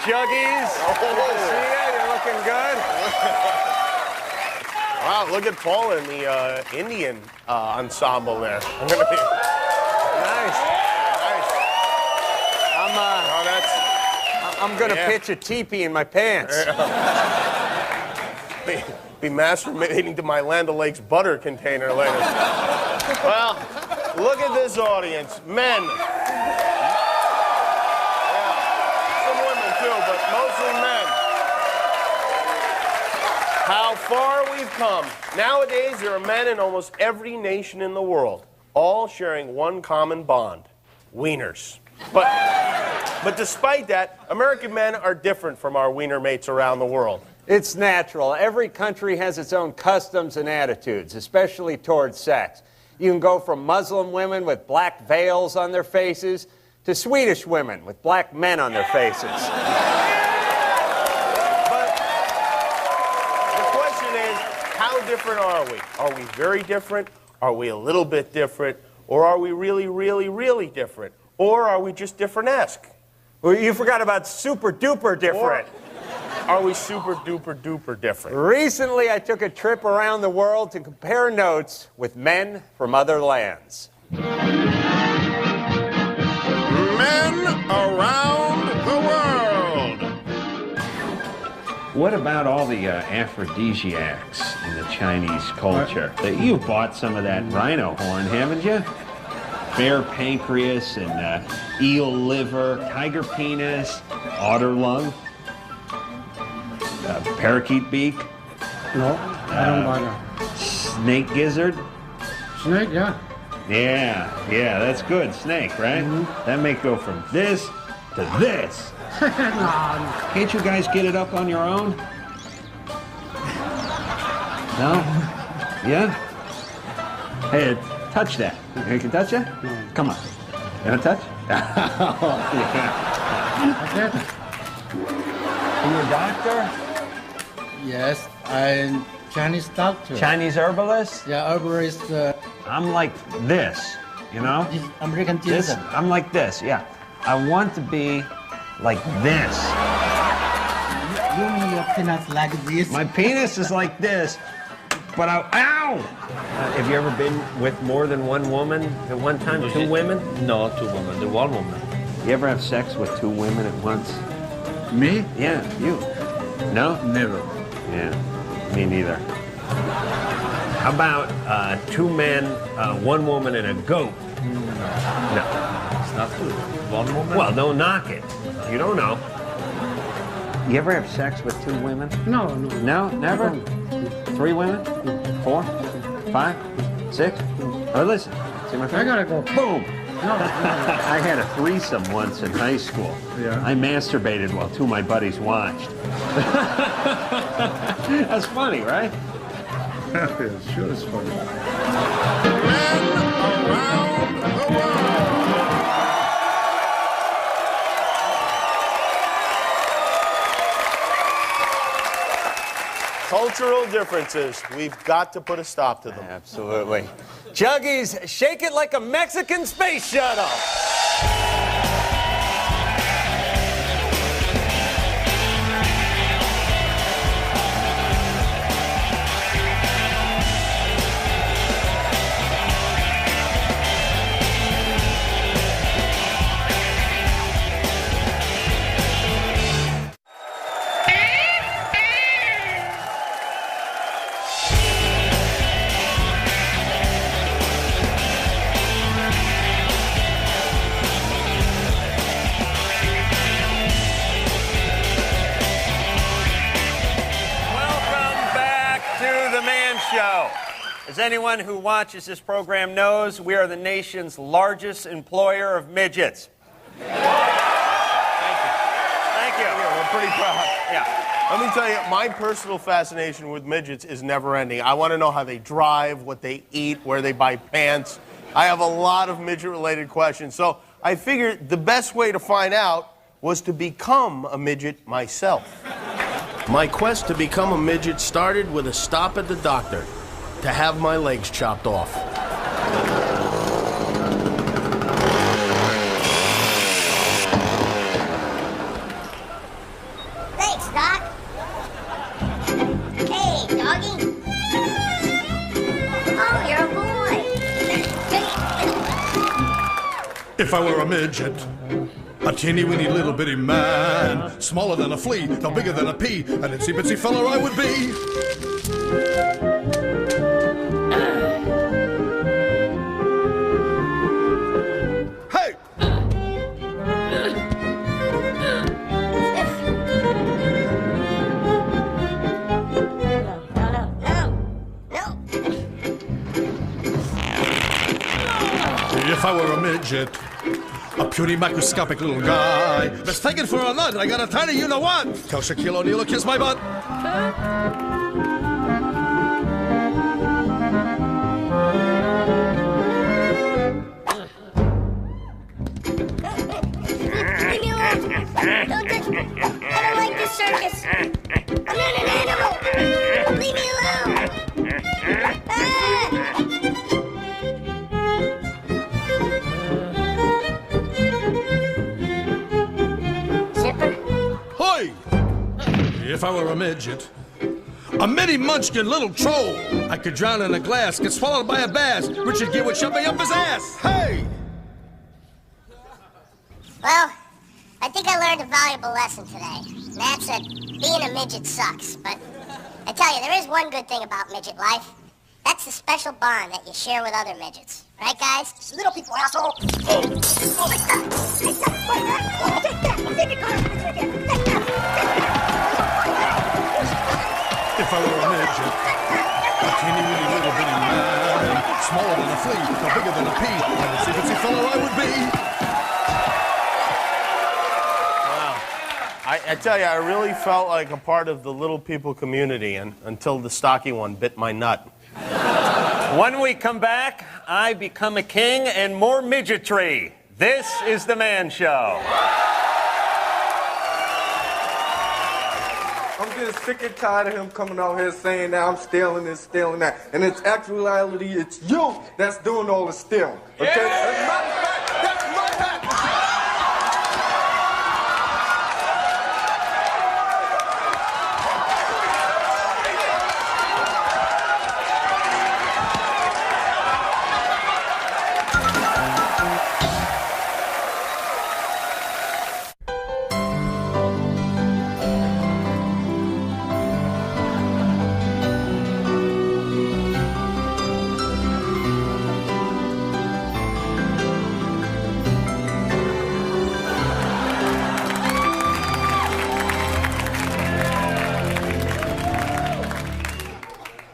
Juggies. Good to see you. You're looking good. Wow, look at Paul in the Indian ensemble there. I'm gonna be nice. I'm gonna pitch a teepee in my pants. Be masturbating to my Land O'Lakes butter container later. Well, look at this audience, men. But mostly men. How far we've come. Nowadays, there are men in almost every nation in the world, all sharing one common bond: wieners. But despite that, American men are different from our wiener mates around the world. It's natural. Every country has its own customs and attitudes, especially towards sex. You can go from Muslim women with black veils on their faces to Swedish women with black men on their faces. But the question is, how different are we? Are we very different? Are we a little bit different? Or are we really, really, really different? Or are we just different-esque? Well, you forgot about super-duper different. Or are we super-duper-duper different? Recently, I took a trip around the world to compare notes with men from other lands. Men around the world. What about all the aphrodisiacs in the Chinese culture? You bought some of that rhino horn, haven't you? Bear pancreas and eel liver, tiger penis, otter lung, parakeet beak. No, I don't buy that. Snake gizzard. Snake, yeah. Yeah, that's good. Snake, right? Mm-hmm. That may go from this to this. No. Can't you guys get it up on your own? No? Yeah? Hey, touch that. You can touch it? No. Come on. You want to touch? Oh, yeah. Okay. Are you a doctor? Yes, I'm Chinese doctor. Chinese herbalist? Yeah, herbalist. I'm like this, you know? American This, ginseng. I'm like this, yeah. I want to be like this. You mean your penis like this? My penis is like this, but ow! Have you ever been with more than one woman at one time? Two women? No, 2 women. The 1 woman. You ever have sex with 2 women at once? Me? Yeah, you. No? Never. Yeah, me neither. How about 2 men, 1 woman, and a goat? No. It's not good. 1 woman? Well, don't knock it. You don't know. You ever have sex with 2 women? No. No, never? 3 women? 4? 5? 6? Oh, listen. See my friend? I gotta go. Boom! No. I had a threesome once in high school. Yeah. I masturbated while 2 of my buddies watched. That's funny, right? Yeah, sure it's funny. Men around the world. Cultural differences. We've got to put a stop to them. Absolutely. Juggies, shake it like a Mexican space shuttle. Show. As anyone who watches this program knows, we are the nation's largest employer of midgets. Thank you. Yeah, we're pretty proud. Yeah. Let me tell you, my personal fascination with midgets is never ending. I want to know how they drive, what they eat, where they buy pants. I have a lot of midget-related questions, so I figured the best way to find out was to become a midget myself. My quest to become a midget started with a stop at the doctor to have my legs chopped off. Thanks, Doc. Hey, doggy. Oh, you're a boy. If I were a midget, a teeny-weeny little bitty man, smaller than a flea, no bigger than a pea, an itsy-bitsy fella I would be. Hey! No. If I were a midget, a puny microscopic little guy, mistaken for a nut, I got a tiny you-know-what. Tell Shaquille O'Neal to kiss my butt. Leave me alone. Don't touch me. I don't like this circus. I'm not an animal. Leave me alone. Ah! Zipper? Hoy! If I were a midget, a mini munchkin little troll, I could drown in a glass, get swallowed by a bass. Richard Gere would shove me up his ass. Hey! Well, I think I learned a valuable lesson today. And that's that being a midget sucks. But I tell you, there is one good thing about midget life. That's the special bond that you share with other midgets. Right, guys? Just little people, asshole. Oh, my God. Take that. Take it, Carter. If I were a midget, a teeny-weeny little bitty man, smaller than a flea, no bigger than a pea, an itsy-bitsy fellow I would be. I tell you, I really felt like a part of the little people community until the stocky one bit my nut. When we come back, I become a king and more midgetry. This is the Man Show. I'm getting sick and tired of him coming out here saying that I'm stealing this, stealing that. And it's actuality, it's you that's doing all the stealing. Okay? As a matter of fact, that's my hat.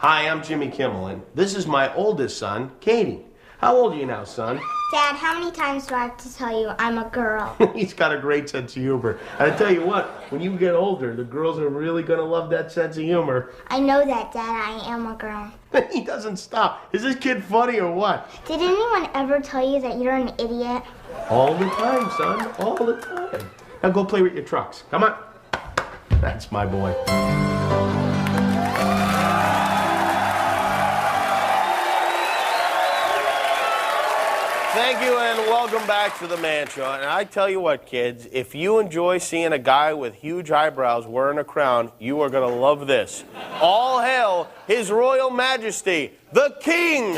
Hi, I'm Jimmy Kimmel, and this is my oldest son, Katie. How old are you now, son? Dad, how many times do I have to tell you I'm a girl? He's got a great sense of humor. And I tell you what, when you get older, the girls are really going to love that sense of humor. I know that, Dad. I am a girl. He doesn't stop. Is this kid funny or what? Did anyone ever tell you that you're an idiot? All the time, son. All the time. Now go play with your trucks. Come on. That's my boy. Thank you and welcome back to the Man Show. And I tell you what, kids, if you enjoy seeing a guy with huge eyebrows wearing a crown, you are going to love this. All hail His Royal Majesty, the King!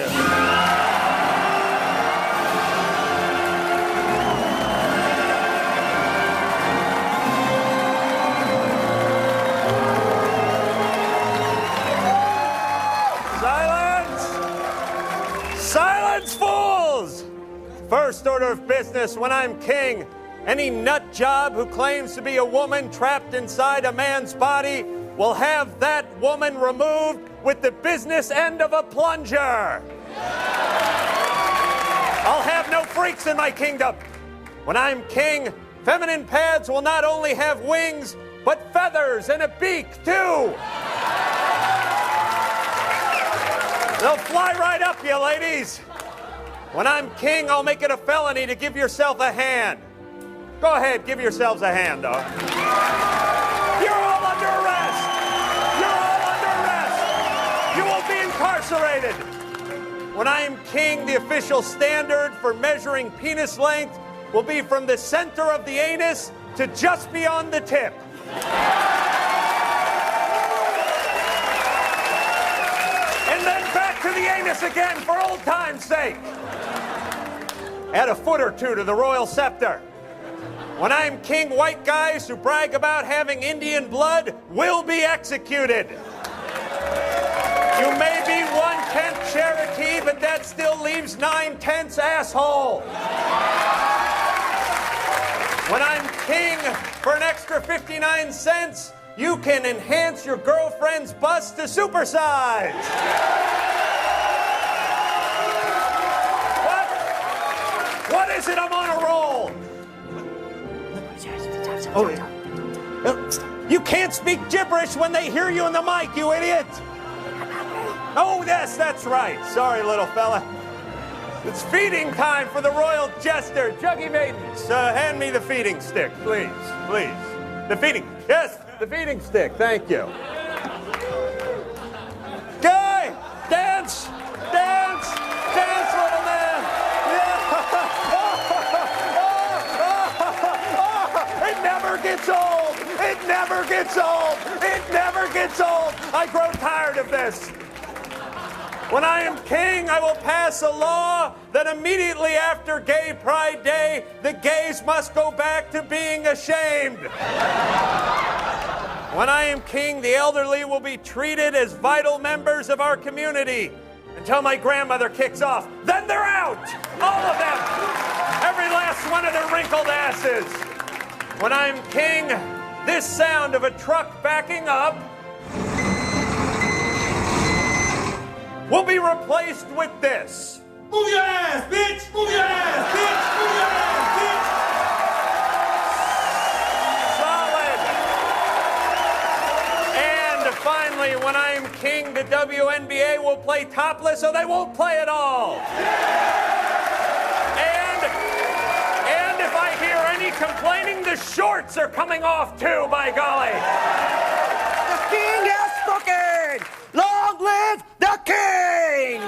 Silence, fools! First order of business, when I'm king, any nut job who claims to be a woman trapped inside a man's body will have that woman removed with the business end of a plunger. I'll have no freaks in my kingdom. When I'm king, feminine pads will not only have wings, but feathers and a beak, too. They'll fly right up you, ladies. When I'm king, I'll make it a felony to give yourself a hand. Go ahead, give yourselves a hand, though. You're all under arrest. You're all under arrest. You will be incarcerated. When I am king, the official standard for measuring penis length will be from the center of the anus to just beyond the tip. And then back to the anus again for old time's sake. Add a foot or two to the royal scepter. When I'm king, white guys who brag about having Indian blood will be executed. You may be 1/10 Cherokee, but that still leaves 9/10 asshole. When I'm king, for an extra 59 cents, you can enhance your girlfriend's bust to supersize. What is it? I'm on a roll. Oh, you can't speak gibberish when they hear you in the mic, you idiot. Oh, yes, that's right. Sorry, little fella. It's feeding time for the royal jester. Juggy maidens, hand me the feeding stick, please. Please. The feeding. Yes, the feeding stick. Thank you. Guy, dance. Dance. Dance, little man. Yeah. It never gets old. It never gets old. It never gets old. I grow tired of this. When I am king, I will pass a law that immediately after Gay Pride Day, the gays must go back to being ashamed. When I am king, the elderly will be treated as vital members of our community until my grandmother kicks off. Then they're out! All of them! Every last one of their wrinkled asses. When I'm king, this sound of a truck backing up will be replaced with this. Move your ass, bitch! Move your ass, bitch! Move your ass, bitch! Solid. And finally, when I am king, the WNBA will play topless, or they won't play at all. And if I hear any complaining, the shorts are coming off too, by golly. The king has spoken! Long live the king!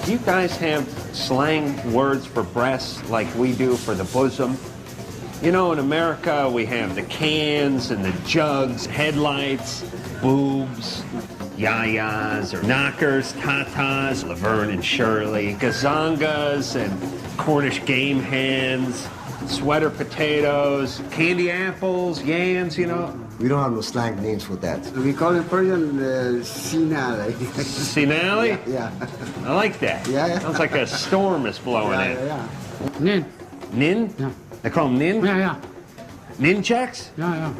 Do you guys have slang words for breasts like we do for the bosom? You know, in America, we have the cans and the jugs, headlights, boobs, yayas or knockers, tatas, Laverne and Shirley, gazongas and Cornish game hens, sweater potatoes, candy apples, yams, you know. We don't have no slang names for that. We call in Persian sinale. Sinale? Yeah. I like that. Yeah. Sounds like a storm is blowing in. Yeah. Nin. Nin? Yeah. They call them nin? Yeah. Ninjaks? Yeah.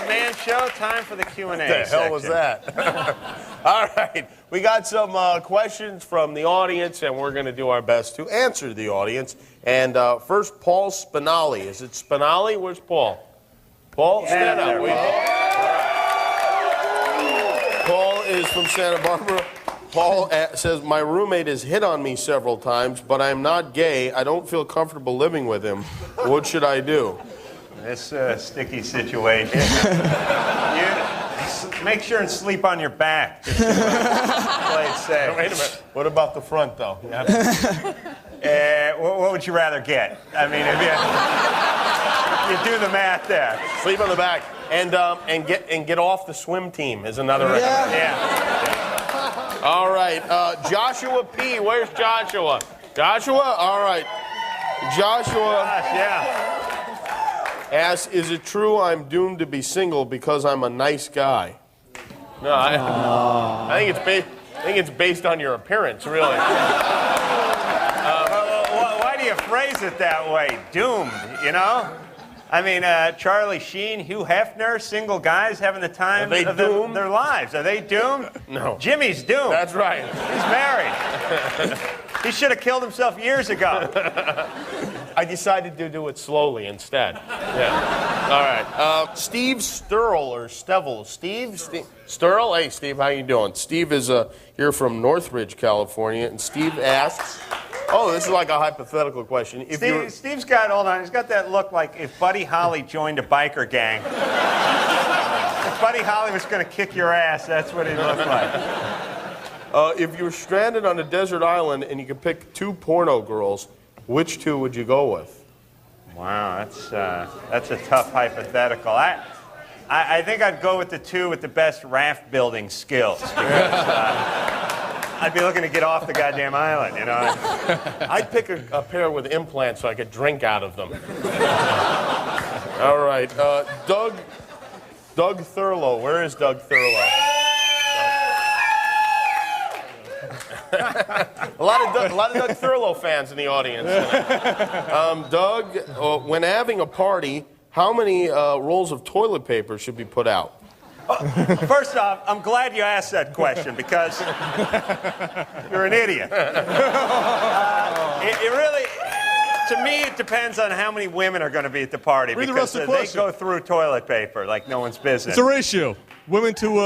Man Show, time for the Q&A. What the hell was that? All right, we got some questions from the audience, and we're going to do our best to answer the audience. And first, Paul Spinelli. Is it Spinelli? Where's Paul? Paul, stand up. Paul is from Santa Barbara. Paul says, my roommate has hit on me several times, but I'm not gay. I don't feel comfortable living with him. What should I do? This sticky situation. make sure and sleep on your back. Just to play it safe. Wait a minute. What about the front, though? What would you rather get? I mean, if you do the math there. Sleep on the back, and get off the swim team is another. Yeah. All right, Joshua P. Where's Joshua? Joshua. All right, Joshua. Asks, is it true I'm doomed to be single because I'm a nice guy? No, I think it's based on your appearance, really. Why do you phrase it that way? Doomed, you know? I mean, Charlie Sheen, Hugh Hefner, single guys having the time of their lives. Are they doomed? No. Jimmy's doomed. That's right. He's married. He should have killed himself years ago. I decided to do it slowly instead. Yeah. All right. Steve Sturl or Stevel. Steve Sturl. Hey, Steve, how you doing? Steve is here from Northridge, California, and Steve asks. Oh, this is like a hypothetical question. Steve's got, hold on, he's got that look like if Buddy Holly joined a biker gang. If Buddy Holly was going to kick your ass, that's what he looked like. If you were stranded on a desert island and you could pick 2 porno girls, which 2 would you go with? Wow, that's a tough hypothetical. I think I'd go with the 2 with the best raft building skills. Because, I'd be looking to get off the goddamn island, you know. I'd pick a pair with implants so I could drink out of them. All right, Doug Thurlow. Where is Doug Thurlow? a lot of Doug Thurlow fans in the audience. Doug, when having a party, how many rolls of toilet paper should be put out? First off, I'm glad you asked that question because you're an idiot. It really, to me, it depends on how many women are going to be at the party. Read the because rest of the they question. go through toilet paper like no one's business. It's a ratio. Women to,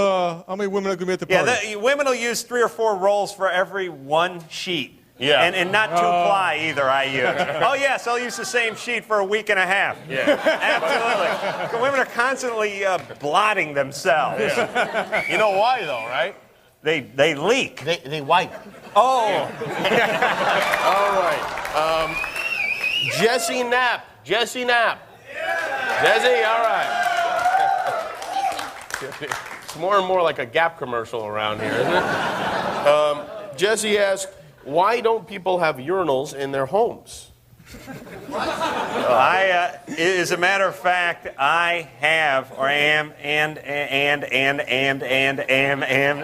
how many women are going to be at the party? Yeah, women will use 3 or 4 rolls for every 1 sheet. Yeah. And not 2-ply either, I use. Oh, yes, I'll use the same sheet for a week and a half. Yeah. Absolutely. Women are constantly blotting themselves. Yeah. You know why, though, right? They leak. They wipe. Oh. Yeah. All right. Jesse Knapp. Jesse Knapp. Yeah. Jesse, all right. It's more and more like a Gap commercial around here, isn't it? Jesse asks, why don't people have urinals in their homes? As a matter of fact, I have or am and am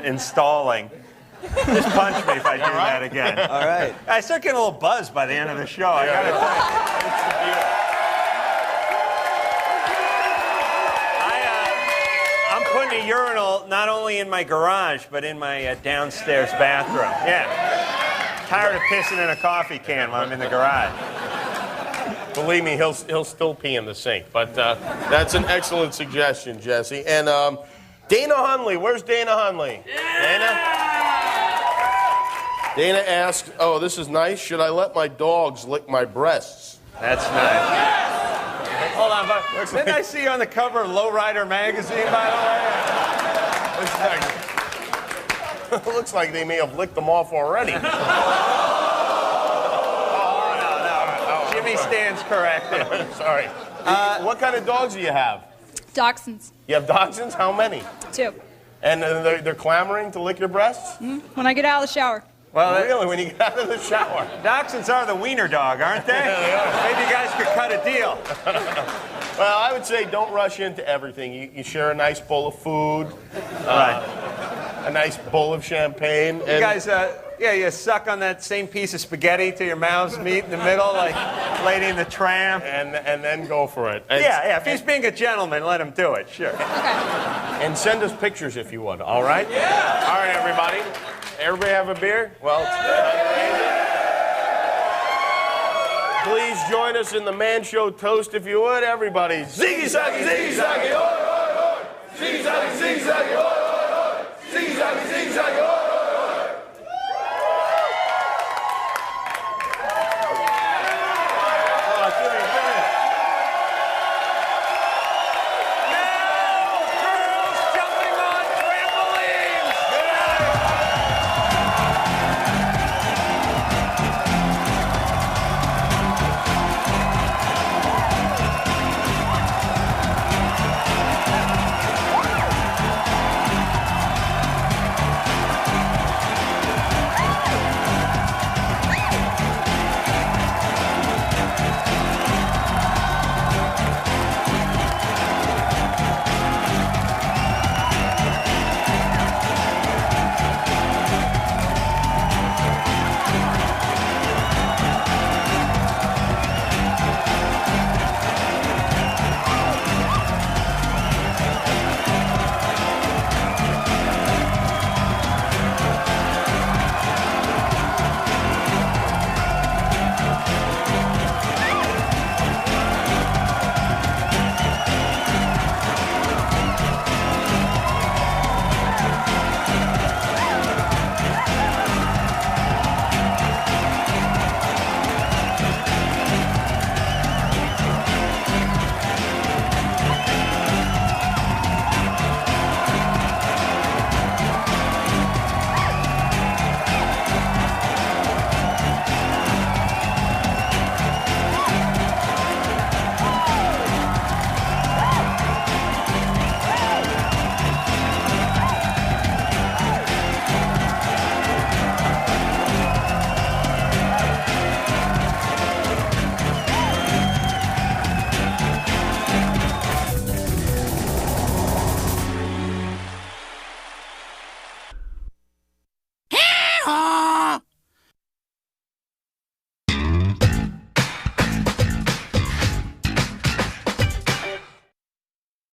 installing. Just punch me if I do that again. All right. I start getting a little buzzed by the end of the show. I gotta tell you. I'm putting a urinal not only in my garage but in my downstairs bathroom. Yeah. Tired of pissing in a coffee can while I'm in the garage. Believe me, he'll still pee in the sink. But that's an excellent suggestion, Jesse. And Dana Hunley, where's Dana Hunley? Yeah. Dana asks, oh, this is nice. Should I let my dogs lick my breasts? That's nice. Hold on, but didn't I see you on the cover of Lowrider magazine, by the way? Looks like they may have licked them off already. No. Jimmy stands corrected. Sorry. What kind of dogs do you have? Dachshunds. You have dachshunds? How many? 2. And they're clamoring to lick your breasts? When I get out of the shower. Well, really, when you get out of the shower? Dachshunds are the wiener dog, aren't they? Yeah, they are. Maybe you guys could cut a deal. Well, I would say don't rush into everything. You share a nice bowl of food. Right. A nice bowl of champagne. You guys, you suck on that same piece of spaghetti till your mouths meet in the middle, like Lady and the Tramp. And then go for it. Yeah. If he's being a gentleman, let him do it, sure. Okay. And send us pictures if you would, all right? Yeah. All right, everybody. Everybody have a beer? Well, please join us in the Man Show toast if you would, everybody. Ziggy Zaggy, Ziggy Zaggy, oi, oi, oi. Ziggy Zaggy, Ziggy Zaggy, oi, oi, oi. Ziggy Zaggy, Ziggy Zaggy, oi.